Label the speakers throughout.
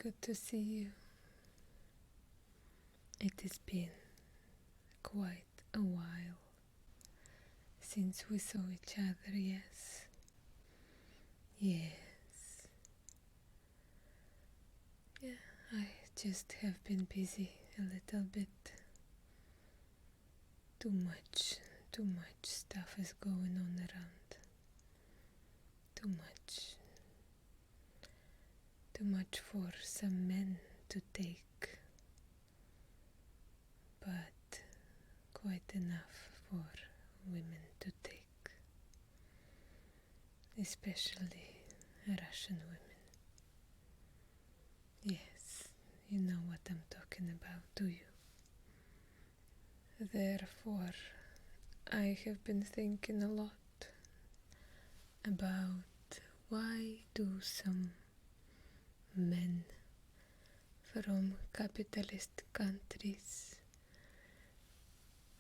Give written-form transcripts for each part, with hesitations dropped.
Speaker 1: Good to see you. It has been quite a while since we saw each other, yes. Yes. Yeah, I just have been busy a little bit. Too much stuff is going on around. Too much for some men to take, but quite enough for women to take, especially Russian women. Yes, you know what I'm talking about, do you? Therefore, I have been thinking a lot about why do some men from capitalist countries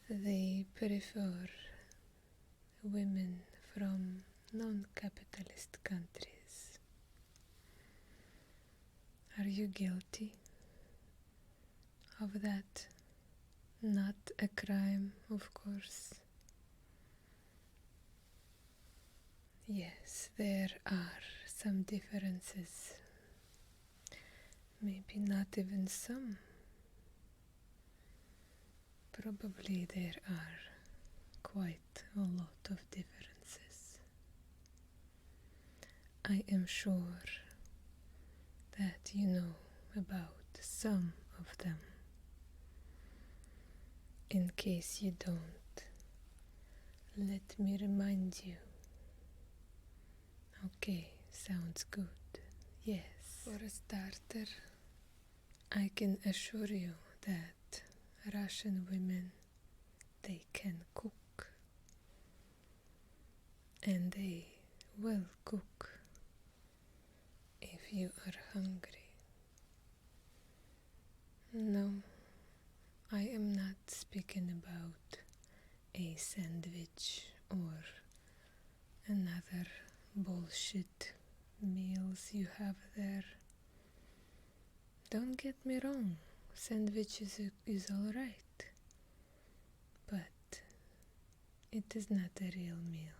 Speaker 1: they prefer women from non-capitalist countries. Are you guilty of that? Not a crime, of course. Yes, there are some differences. Maybe not even some. Probably there are quite a lot of differences. I am sure that you know about some of them. In case you don't, let me remind you. Okay, sounds good. Yes. For a starter, I can assure you that Russian women, they can cook. And they will cook if you are hungry. No, I am not speaking about a sandwich or another bullshit meals you have there. Don't get me wrong, sandwiches is alright, but it is not a real meal.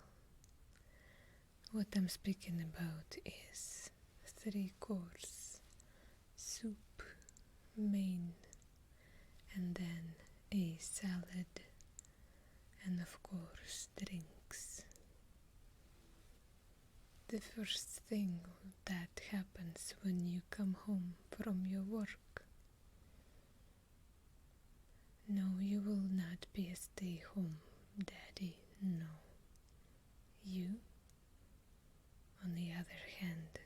Speaker 1: What I'm speaking about is 3-course soup, main, and then a salad, and of course drinks. The first thing that happens when you come home from your work. No, you will not be a stay-home daddy, no. You, on the other hand,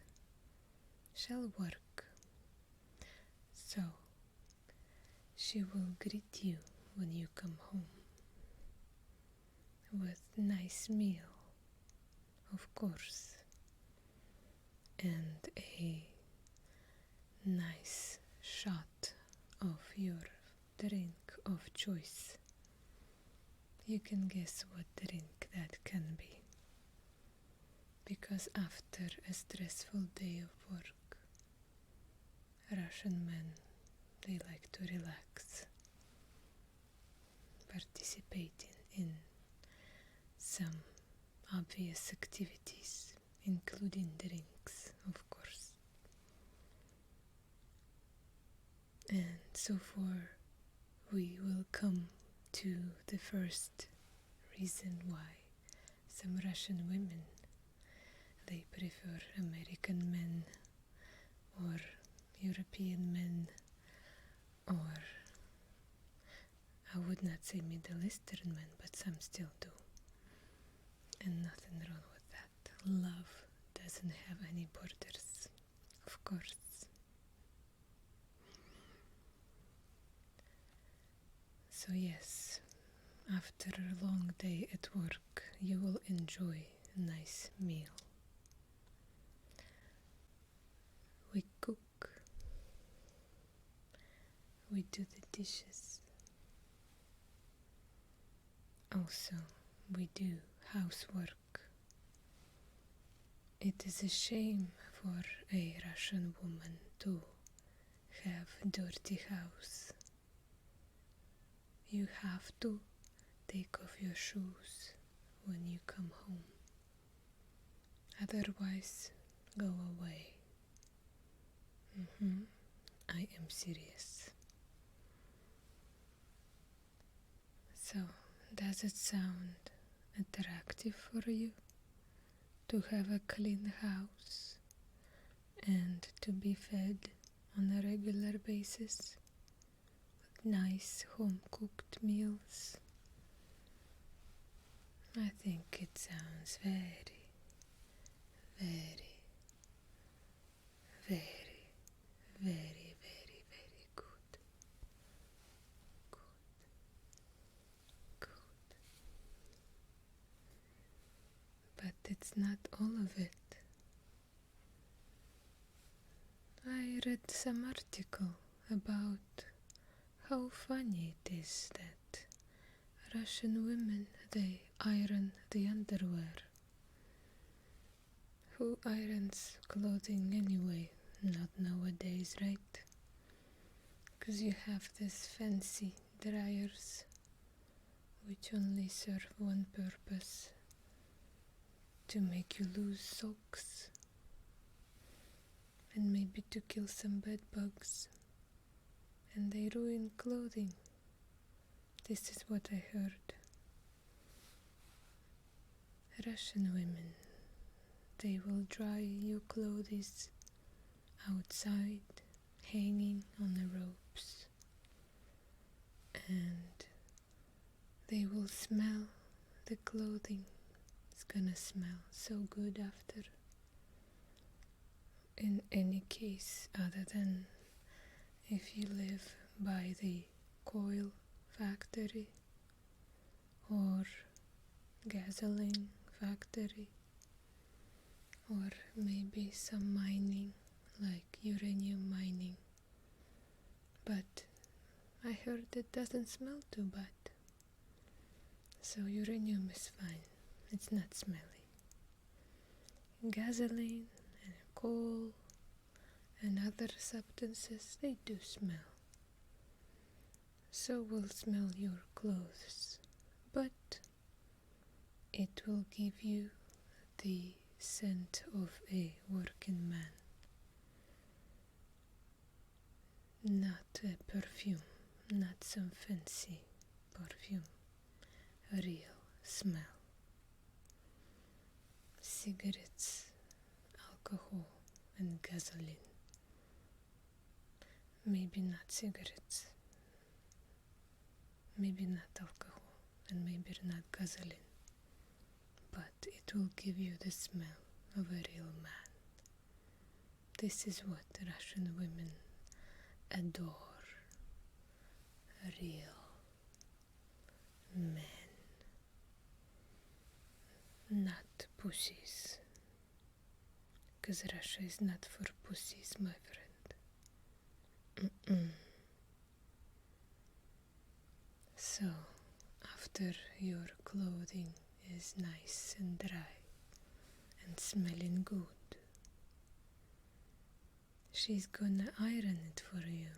Speaker 1: shall work. So, she will greet you when you come home with nice meal, of course, and a nice shot of your drink of choice. You can guess what drink that can be, because after a stressful day of work, Russian men, they like to relax, participating in some obvious activities, including drinks, of course. And so far, we will come to the first reason why some Russian women, they prefer American men or European men, or I would not say Middle Eastern men, but some still do. And nothing wrong with that. Love doesn't have any borders, of course. So yes, after a long day at work, you will enjoy a nice meal. We cook. We do the dishes. Also, we do housework. It is a shame for a Russian woman to have a dirty house. You have to take off your shoes when you come home. Otherwise, go away. I am serious. So, does it sound attractive for you to have a clean house and to be fed on a regular basis with nice home-cooked meals? I think it sounds very, very, very, very, very, very good. Good. But it's not all of it. I read some article about how funny it is that Russian women, they iron the underwear. Who irons clothing anyway? Not nowadays, right? Because you have these fancy dryers which only serve one purpose: to make you lose socks and maybe to kill some bed bugs, and they ruin clothing. This is what I heard. Russian women, they will dry your clothes outside, hanging on the ropes, and they will smell the clothing. It's gonna smell so good after. In any case, other than if you live by the coal factory or gasoline factory, or maybe some mining, like uranium mining. But I heard it doesn't smell too bad. So uranium is fine, it's not smelly. Gasoline and coal and other substances, they do smell. So will smell your clothes, but it will give you the scent of a working man, not a perfume, not some fancy perfume, a real smell. Cigarettes, alcohol and gasoline. Maybe not cigarettes, maybe not alcohol, and maybe not gasoline, but it will give you the smell of a real man. This is what Russian women adore. Real men, not pussies, because Russia is not for pussies, my friend. So, after your clothing is nice and dry and smelling good, she's gonna iron it for you.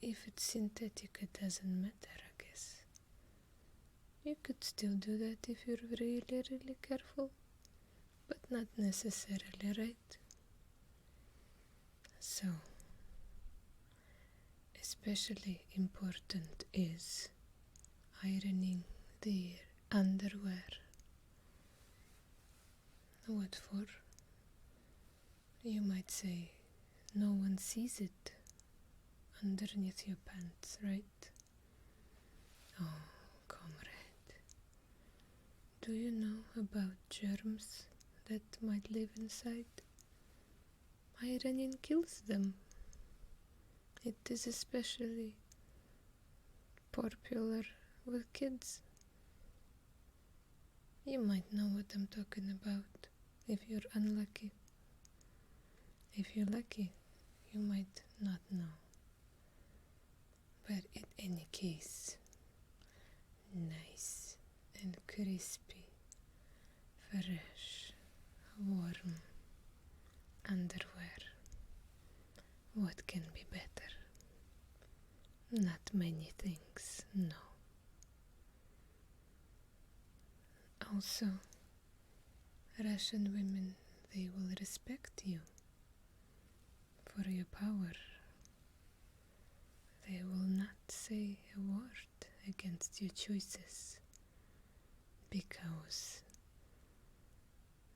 Speaker 1: If it's synthetic, it doesn't matter, I guess. You could still do that if you're really, really careful, but not necessarily, right? So, especially important is ironing the underwear. What for? You might say, no one sees it underneath your pants, right? Oh, comrade, do you know about germs that might live inside? Ironing kills them. It is especially popular with kids. You might know what I'm talking about if you're unlucky. If you're lucky, you might not know. But in any case, nice and crispy, fresh, warm underwear What can be better? Not many things, no. Also, Russian women, they will respect you for your power. They will not say a word against your choices because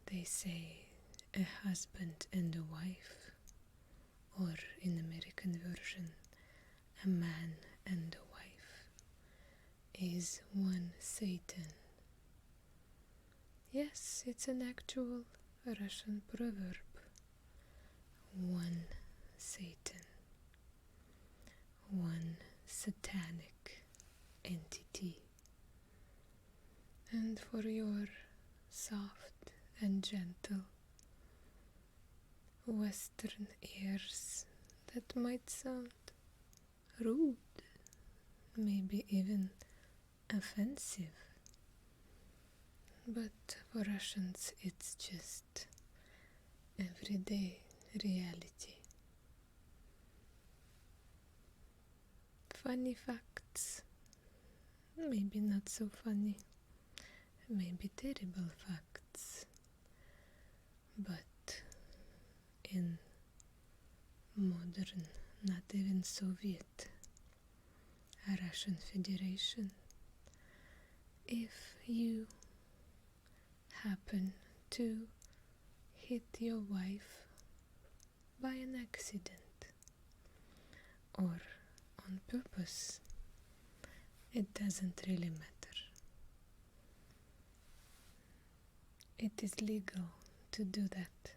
Speaker 1: they say a husband and a wife, or in American version, a man and a wife, is one Satan. Yes, it's an actual Russian proverb. One Satan. One satanic entity. And for your soft and gentle Western ears, that might sound rude, maybe even offensive. But for Russians, it's just everyday reality. Funny facts, maybe not so funny, maybe terrible facts, but in modern, not even Soviet, Russian Federation, if you happen to hit your wife by an accident or on purpose, it doesn't really matter. It is legal to do that.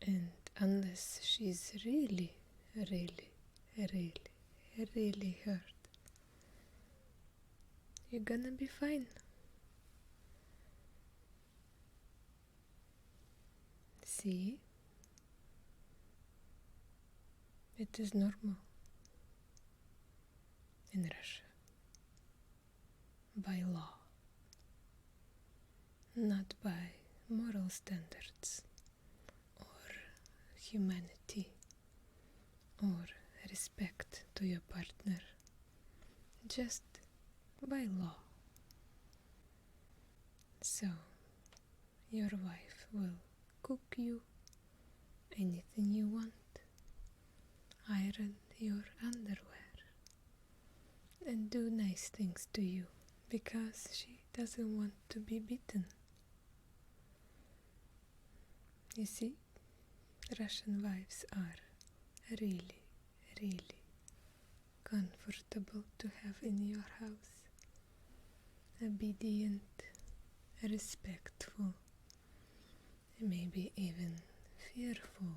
Speaker 1: And unless she's really, really, really, really hurt, you're gonna be fine. See? It is normal in Russia, by law, not by moral standards or humanity or respect to your partner, just by law. So, your wife will cook you anything you want, iron your underwear, and do nice things to you because she doesn't want to be beaten. You see, Russian wives are really, really comfortable to have in your house. Obedient, respectful, maybe even fearful.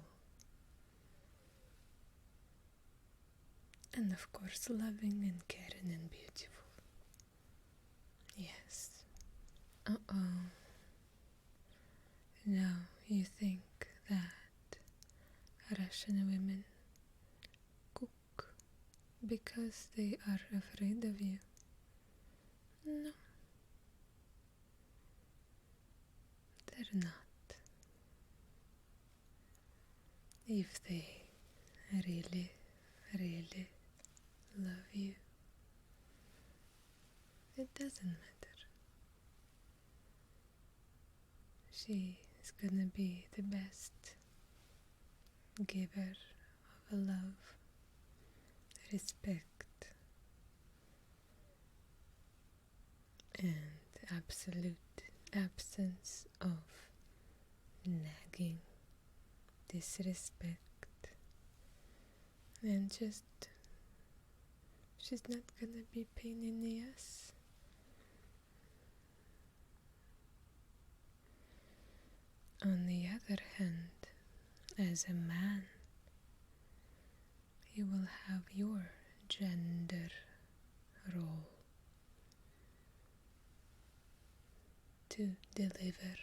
Speaker 1: And of course, loving and caring and beautiful. Yes. Now you think that Russian women cook because they are afraid of you. No. They're not. If they really, really love you, it doesn't matter. She is gonna be the best giver of love, respect, and absolute absence of nagging, disrespect, and just she's not gonna be pain in the ass. On the other hand, as a man, you will have your gender role to deliver.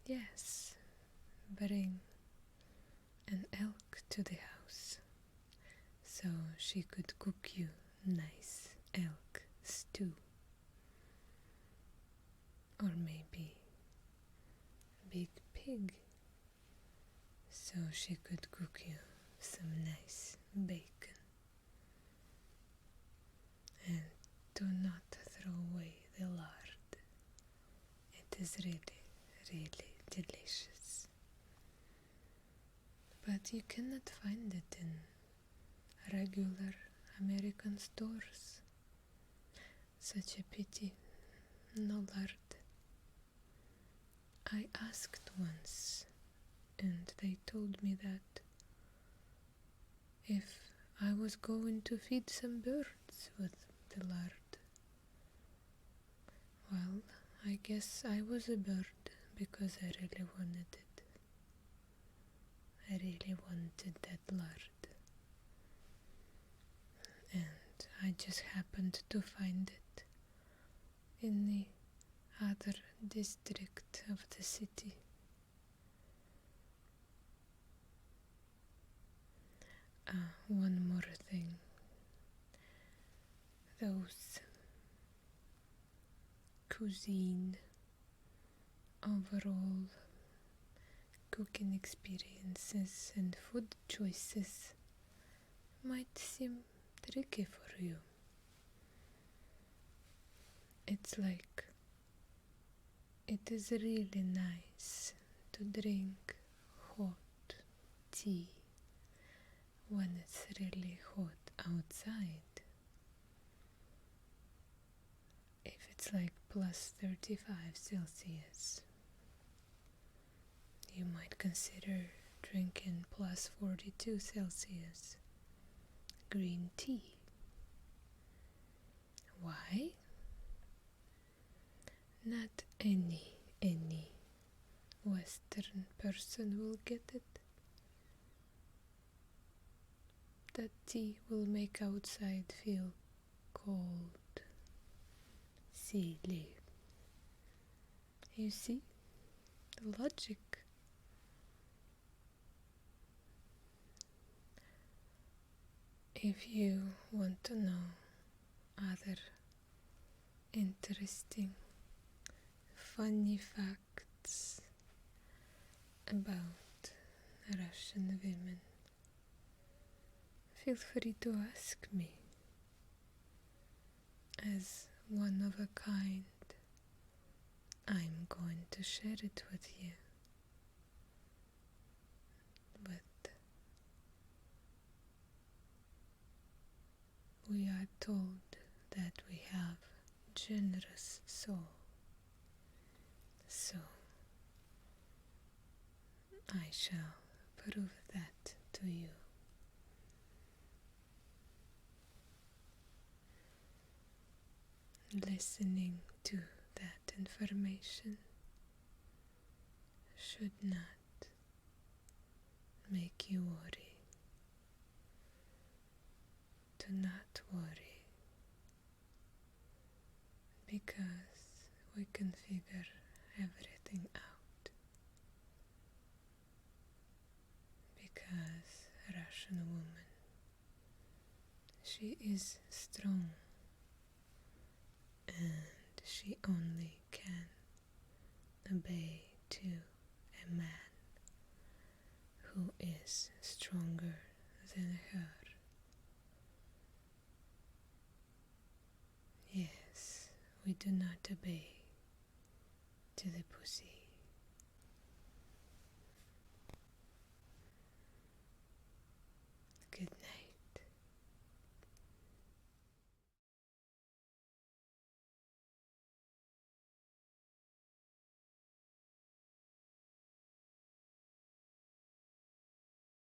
Speaker 1: Yes, bring an elk to the house so she could cook you nice elk stew, or maybe big pig, so she could cook you some nice bacon. And do not throw away the lard. It is really, really delicious. But you cannot find it in regular American stores. Such a pity. No lard. I asked once, and they told me that if I was going to feed some birds with the lard, well, I guess I was a bird because I really wanted it. I really wanted that lard. And I just happened to find it in the other district of the city. One more thing. Those cuisine, overall cooking experiences and food choices might seem tricky for you. It's like it is really nice to drink hot tea when it's really hot outside. If it's like plus 35 Celsius, you might consider drinking plus 42 Celsius green tea. Why? Not any Western person will get it. That tea will make outside feel cold, silly. You see the logic? If you want to know other interesting, funny facts about Russian women, feel free to ask me. As one of a kind, I'm going to share it with you. But we are told that we have generous soul, so I shall prove that to you. Listening to that information should not make you worry. Do not worry, because we can figure everything out. Because Russian woman, she is strong, and she only can obey to a man who is stronger than her. Yes, we do not obey to the pussy.